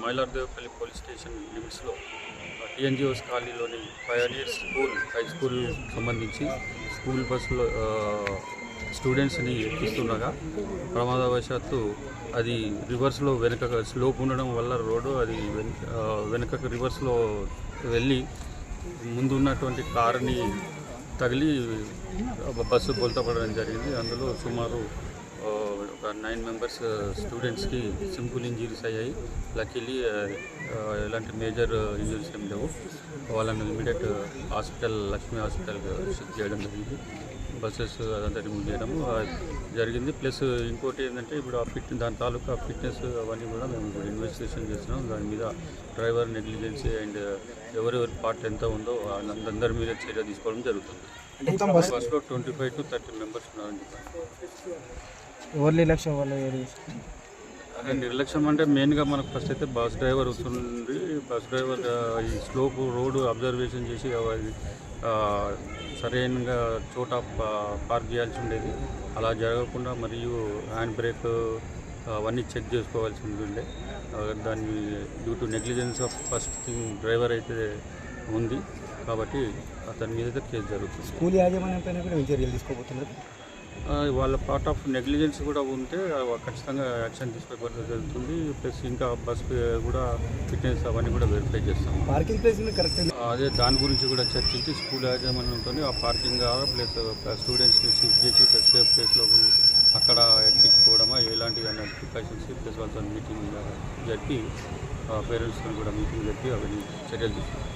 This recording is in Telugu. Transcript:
మైలార్దేవపల్లి పోలీస్ స్టేషన్ లిమిట్స్లో టీఎన్జిఓస్ కాలనీలోని పయోనీర్ స్కూల్ హై స్కూల్ సంబంధించి స్కూల్ బస్సులో స్టూడెంట్స్ని ఎక్కిస్తుండగా ప్రమాదవశాత్తు అది రివర్స్లో వెనుక స్లోప్ ఉండడం వల్ల రోడ్డు అది వెనుకకు రివర్స్లో వెళ్ళి ముందున్నటువంటి కారుని తగిలి బస్సు బోల్తపడడం జరిగింది. అందులో సుమారు ఒక 9 మెంబర్స్ స్టూడెంట్స్కి సింపుల్ ఇంజరీస్ అయ్యాయి. లక్కీలీ ఎలాంటి మేజర్ ఇంజరీస్ ఏం లేవు. వాళ్ళని ఇమీడియట్ హాస్పిటల్ లక్ష్మీ హాస్పిటల్కి షిఫ్ట్ చేయడం జరిగింది. బస్సెస్ అదంతా రిమూవ్ చేయడం జరిగింది. ప్లస్ ఇంకోటి ఏంటంటే ఇప్పుడు దాని తాలూకా ఫిట్నెస్ అవన్నీ కూడా మేము ఇప్పుడు ఇన్వెస్టిగేషన్ చేస్తున్నాం. దాని మీద డ్రైవర్ నెగ్లిజెన్సీ అండ్ ఎవరెవరి పార్ట్ ఎంత ఉందో వాళ్ళందరి మీద చర్య తీసుకోవడం జరుగుతుంది. బస్సులో 25 to 30 మెంబర్స్ ఉన్నారని చెప్పారు. ఎవరు నిర్లక్ష్యం వల్ల అదే నిర్లక్ష్యం అంటే మెయిన్గా మనకు ఫస్ట్ అయితే బస్ డ్రైవర్ వస్తుంది. బస్ డ్రైవర్ ఈ స్లోప్ రోడ్డు అబ్జర్వేషన్ చేసి సరైనగా చోట పార్క్ చేయాల్సి ఉండేది. అలా జరగకుండా మరియు హ్యాండ్ బ్రేక్ అవన్నీ చెక్ చేసుకోవాల్సి ఉండే. దాన్ని due to negligence of first thing driver అయితే ఉంది కాబట్టి అతని మీద అయితే కేసు జరుగుతుంది. స్కూల్ యాజమాన్యం పైన కూడా చర్యలు తీసుకోబోతున్నారు. వాళ్ళ పార్ట్ ఆఫ్ నెగ్లిజెన్స్ కూడా ఉంటే ఖచ్చితంగా యాక్షన్ తీసుకోవడం జరుగుతుంది. ప్లస్ ఇంకా బస్ కూడా ఫిట్నెస్ అవన్నీ కూడా వెరిఫై చేస్తాం. పార్కింగ్ ప్లేస్ కరెక్ట్ అదే దాని గురించి కూడా చర్చించి స్కూల్ యాజమాన్యంతో ఆ పార్కింగ్ ప్లస్ స్టూడెంట్స్ని షిఫ్ట్ చేసి ప్లస్ సేఫ్ ప్లేస్లో అక్కడ ఎక్కించుకోవడమా ఎలాంటి ప్రికాషన్స్ ప్లస్ వాళ్ళతో మీటింగ్ జరిపి పేరెంట్స్తో కూడా మీటింగ్ జరిపి అవన్నీ చర్యలు తీసుకుంటాం.